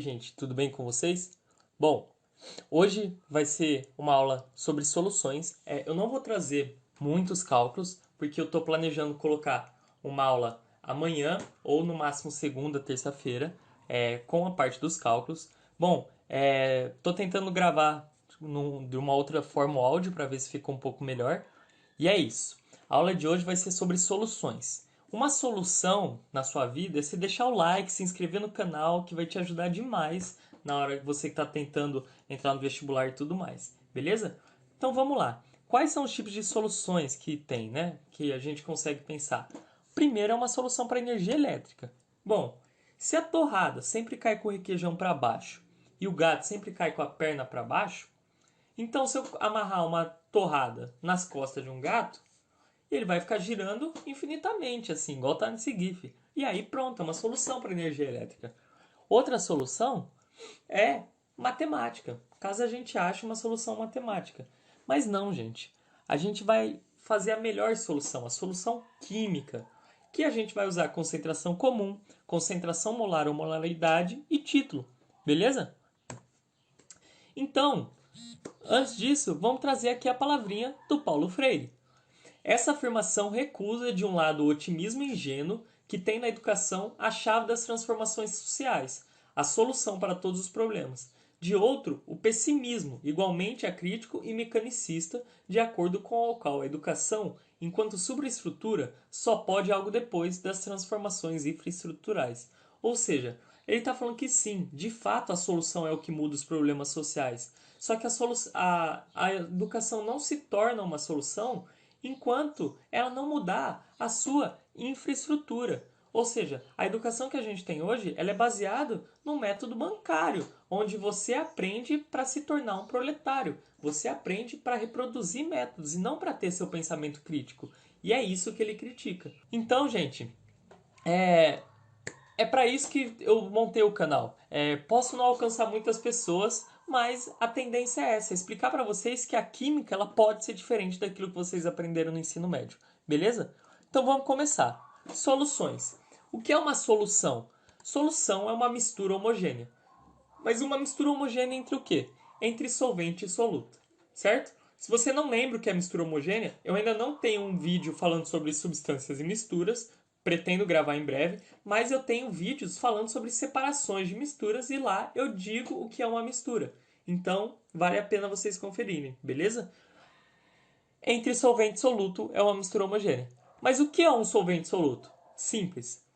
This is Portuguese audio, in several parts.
gente, tudo bem com vocês? Bom, hoje vai ser uma aula sobre soluções. Eu não vou trazer muitos cálculos, porque eu estou planejando colocar uma aula amanhã ou no máximo segunda, terça-feira, com a parte dos cálculos. Bom, estou tentando gravar de uma outra forma o áudio para ver se fica um pouco melhor. E é isso. A aula de hoje vai ser sobre soluções. Uma solução na sua vida é se deixar o like, se inscrever no canal, que vai te ajudar demais na hora que você está tentando entrar no vestibular e tudo mais. Beleza? Então vamos lá. Quais são os tipos de soluções que tem, né? Que a gente consegue pensar? Primeiro é uma solução para energia elétrica. Bom, se a torrada sempre cai com o requeijão para baixo e o gato sempre cai com a perna para baixo, então se eu amarrar uma torrada nas costas de um gato, ele vai ficar girando infinitamente, assim, igual tá nesse GIF. E aí pronto, é uma solução para energia elétrica. Outra solução é matemática, caso a gente ache uma solução matemática. Mas não, gente. A gente vai fazer a melhor solução, a solução química, que a gente vai usar concentração comum, concentração molar ou molaridade e título. Beleza? Então, antes disso, vamos trazer aqui a palavrinha do Paulo Freire. Essa afirmação recusa, de um lado, o otimismo ingênuo que tem na educação a chave das transformações sociais, a solução para todos os problemas. De outro, o pessimismo, igualmente acrítico e mecanicista, de acordo com o qual a educação, enquanto superestrutura, só pode algo depois das transformações infraestruturais. Ou seja, ele está falando que sim, de fato a solução é o que muda os problemas sociais. Só que a educação não se torna uma solução enquanto ela não mudar a sua infraestrutura. Ou seja, a educação que a gente tem hoje ela é baseada no método bancário, onde você aprende para se tornar um proletário. Você aprende para reproduzir métodos e não para ter seu pensamento crítico. E é isso que ele critica. Então, gente, é para isso que eu montei o canal. Posso não alcançar muitas pessoas, mas a tendência é essa, explicar para vocês que a química ela pode ser diferente daquilo que vocês aprenderam no ensino médio, beleza? Então vamos começar. Soluções. O que é uma solução? Solução é uma mistura homogênea. Mas uma mistura homogênea entre o quê? Entre solvente e soluto, certo? Se você não lembra o que é mistura homogênea, eu ainda não tenho um vídeo falando sobre substâncias e misturas, pretendo gravar em breve, mas eu tenho vídeos falando sobre separações de misturas e lá eu digo o que é uma mistura. Então, vale a pena vocês conferirem, beleza? Entre solvente e soluto é uma mistura homogênea. Mas o que é um solvente soluto? Simples.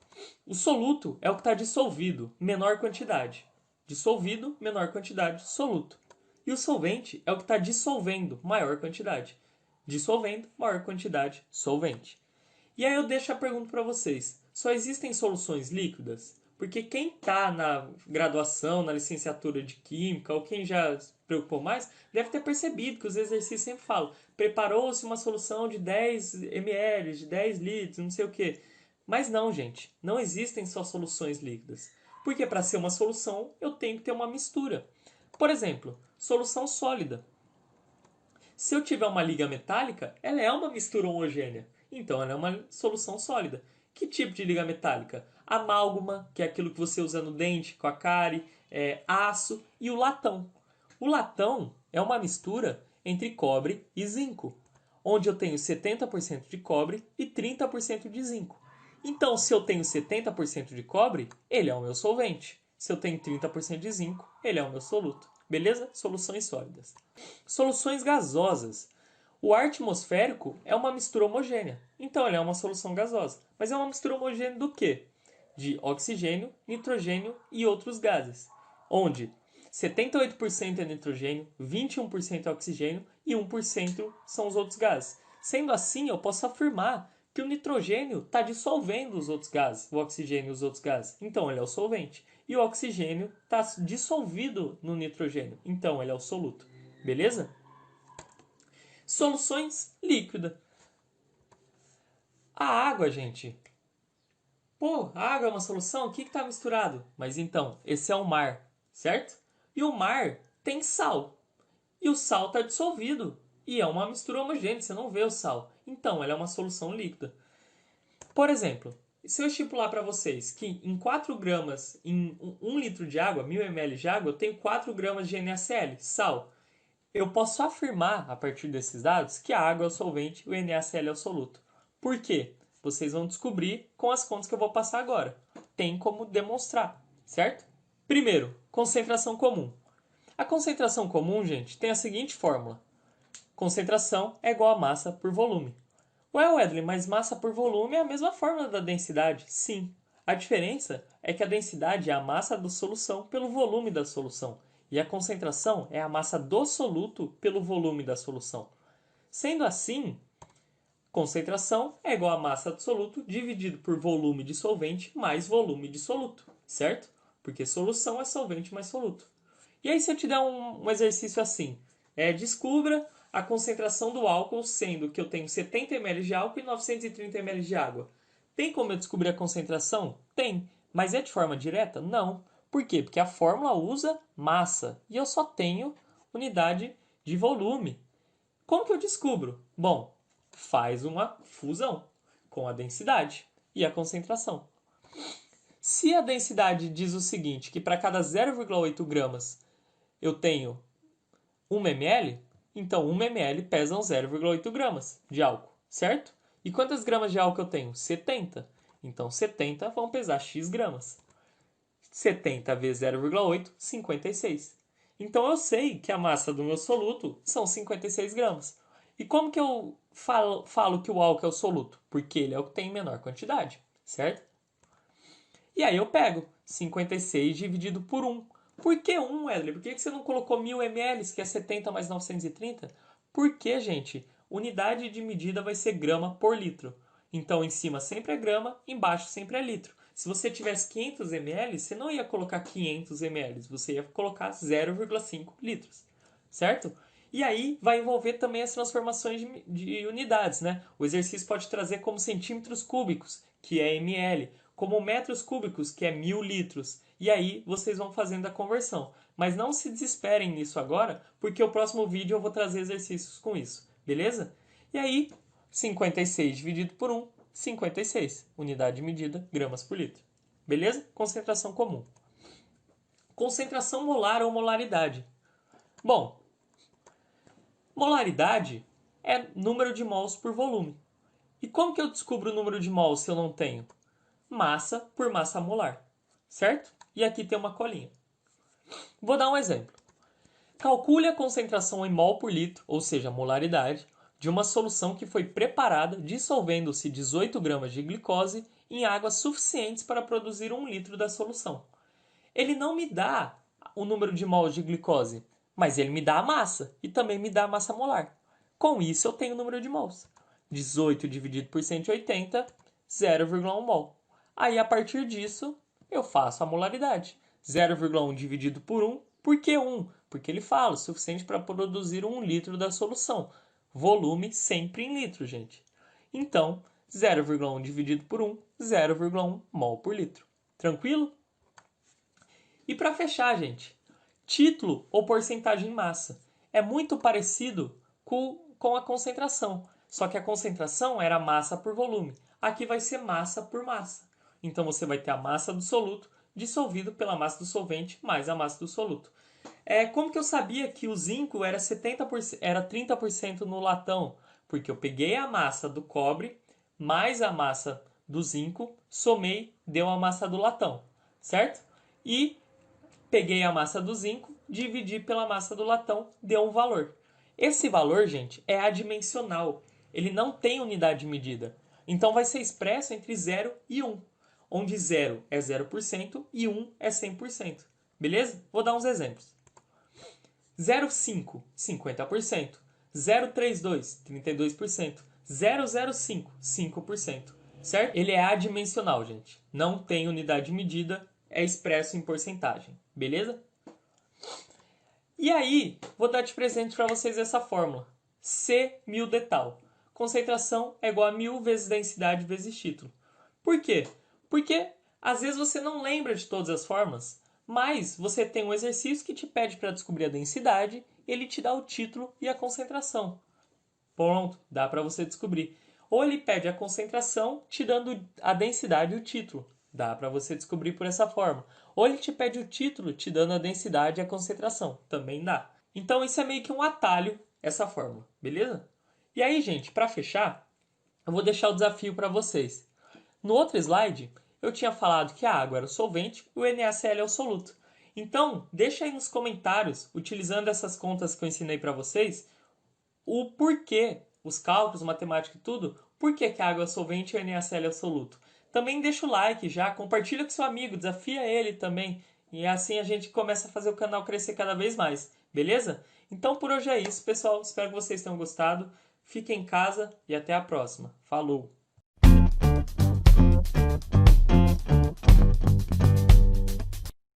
O soluto é o que está dissolvido, menor quantidade. Dissolvido, menor quantidade, soluto. E o solvente é o que está dissolvendo, maior quantidade. Dissolvendo, maior quantidade, solvente. E aí eu deixo a pergunta para vocês. Só existem soluções líquidas? Porque quem está na graduação, na licenciatura de Química, ou quem já se preocupou mais, deve ter percebido que os exercícios sempre falam preparou-se uma solução de 10 ml, de 10 litros, não sei o quê. Mas não, gente. Não existem só soluções líquidas. Porque para ser uma solução, eu tenho que ter uma mistura. Por exemplo, solução sólida. Se eu tiver uma liga metálica, ela é uma mistura homogênea. Então ela é uma solução sólida. Que tipo de liga metálica? Amálgama, que é aquilo que você usa no dente, com a cárie, aço e o latão. O latão é uma mistura entre cobre e zinco, onde eu tenho 70% de cobre e 30% de zinco. Então, se eu tenho 70% de cobre, ele é o meu solvente. Se eu tenho 30% de zinco, ele é o meu soluto. Beleza? Soluções sólidas. Soluções gasosas. O ar atmosférico é uma mistura homogênea. Então, ele é uma solução gasosa. Mas é uma mistura homogênea do quê? De oxigênio, nitrogênio e outros gases. Onde 78% é nitrogênio, 21% é oxigênio e 1% são os outros gases. Sendo assim, eu posso afirmar que o nitrogênio está dissolvendo os outros gases, o oxigênio e os outros gases. Então ele é o solvente. E o oxigênio está dissolvido no nitrogênio. Então ele é o soluto. Beleza? Soluções líquidas. A água, gente. Pô, a água é uma solução? O que está misturado? Mas então, esse é o mar, certo? E o mar tem sal. E o sal está dissolvido. E é uma mistura homogênea, você não vê o sal. Então, ela é uma solução líquida. Por exemplo, se eu estipular para vocês que em 4 gramas, em 1 litro de água, 1000 ml de água, eu tenho 4 gramas de NaCl, sal. Eu posso afirmar, a partir desses dados, que a água é o solvente e o NaCl é o soluto. Por quê? Vocês vão descobrir com as contas que eu vou passar agora. Tem como demonstrar, certo? Primeiro, concentração comum. A concentração comum, gente, tem a seguinte fórmula. Concentração é igual a massa por volume. Ué, Wesley, mas massa por volume é a mesma fórmula da densidade? Sim. A diferença é que a densidade é a massa da solução pelo volume da solução. E a concentração é a massa do soluto pelo volume da solução. Sendo assim, concentração é igual a massa do soluto dividido por volume de solvente mais volume de soluto, certo? Porque solução é solvente mais soluto. E aí se eu te der um exercício assim, descubra a concentração do álcool, sendo que eu tenho 70 ml de álcool e 930 ml de água. Tem como eu descobrir a concentração? Tem. Mas é de forma direta? Não. Por quê? Porque a fórmula usa massa e eu só tenho unidade de volume. Como que eu descubro? Bom, faz uma fusão com a densidade e a concentração. Se a densidade diz o seguinte, que para cada 0,8 gramas eu tenho 1 ml, então 1 ml pesam 0,8 gramas de álcool, certo? E quantas gramas de álcool eu tenho? 70. Então 70 vão pesar x gramas. 70 vezes 0,8, 56. Então eu sei que a massa do meu soluto são 56 gramas. E como que eu falo que o álcool é o soluto? Porque ele é o que tem menor quantidade, certo? E aí eu pego 56 dividido por 1. Por que 1, Wesley? Por que você não colocou 1000 ml, que é 70 mais 930? Porque, gente, unidade de medida vai ser grama por litro. Então, em cima sempre é grama, embaixo sempre é litro. Se você tivesse 500 ml, você não ia colocar 500 ml, você ia colocar 0,5 litros, certo? E aí vai envolver também as transformações de unidades, né? O exercício pode trazer como centímetros cúbicos, que é ml, como metros cúbicos, que é 1000 litros. E aí vocês vão fazendo a conversão. Mas não se desesperem nisso agora, porque o próximo vídeo eu vou trazer exercícios com isso, beleza? E aí, 56 dividido por 1, 56. Unidade de medida, gramas por litro. Beleza? Concentração comum. Concentração molar ou molaridade. Bom, molaridade é número de mols por volume. E como que eu descubro o número de mols se eu não tenho? Massa por massa molar, certo? E aqui tem uma colinha. Vou dar um exemplo. Calcule a concentração em mol por litro, ou seja, a molaridade, de uma solução que foi preparada dissolvendo-se 18 gramas de glicose em águas suficientes para produzir 1 litro da solução. Ele não me dá o número de mols de glicose, mas ele me dá a massa e também me dá a massa molar. Com isso eu tenho o número de mols. 18 dividido por 180, 0,1 mol. Aí a partir disso eu faço a molaridade. 0,1 dividido por 1. Por que 1? Porque ele fala o suficiente para produzir 1 litro da solução. Volume sempre em litro, gente. Então, 0,1 dividido por 1, 0,1 mol por litro. Tranquilo? E para fechar, gente, título ou porcentagem em massa. É muito parecido com a concentração, só que a concentração era massa por volume. Aqui vai ser massa por massa. Então você vai ter a massa do soluto dissolvido pela massa do solvente mais a massa do soluto. Como que eu sabia que o zinco era 70%, era 30% no latão? Porque eu peguei a massa do cobre mais a massa do zinco, somei, deu a massa do latão, certo? E peguei a massa do zinco, dividi pela massa do latão, deu um valor. Esse valor, gente, é adimensional. Ele não tem unidade de medida. Então vai ser expresso entre 0 e 1, onde 0 é 0% e 1 é 100%. Beleza? Vou dar uns exemplos. 0,5, 50%. 0,32, 32%. 0,05, 5%. Certo? Ele é adimensional, gente. Não tem unidade de medida, é expresso em porcentagem. Beleza? E aí, vou dar de presente para vocês essa fórmula. C1000 detal. Concentração é igual a 1000 vezes densidade vezes título. Por quê? Porque às vezes você não lembra de todas as fórmulas, mas você tem um exercício que te pede para descobrir a densidade, ele te dá o título e a concentração. Pronto, dá para você descobrir. Ou ele pede a concentração, te dando a densidade e o título. Dá para você descobrir por essa forma. Ou ele te pede o título, te dando a densidade e a concentração. Também dá. Então isso é meio que um atalho, essa fórmula, beleza? E aí, gente, para fechar, eu vou deixar o desafio para vocês. No outro slide, eu tinha falado que a água era o solvente e o NaCl é o soluto. Então, deixa aí nos comentários, utilizando essas contas que eu ensinei para vocês, o porquê, os cálculos, matemática e tudo, por que a água é solvente e o NaCl é o soluto. Também deixa o like já, compartilha com seu amigo, desafia ele também. E assim a gente começa a fazer o canal crescer cada vez mais, beleza? Então por hoje é isso, pessoal. Espero que vocês tenham gostado. Fiquem em casa e até a próxima. Falou!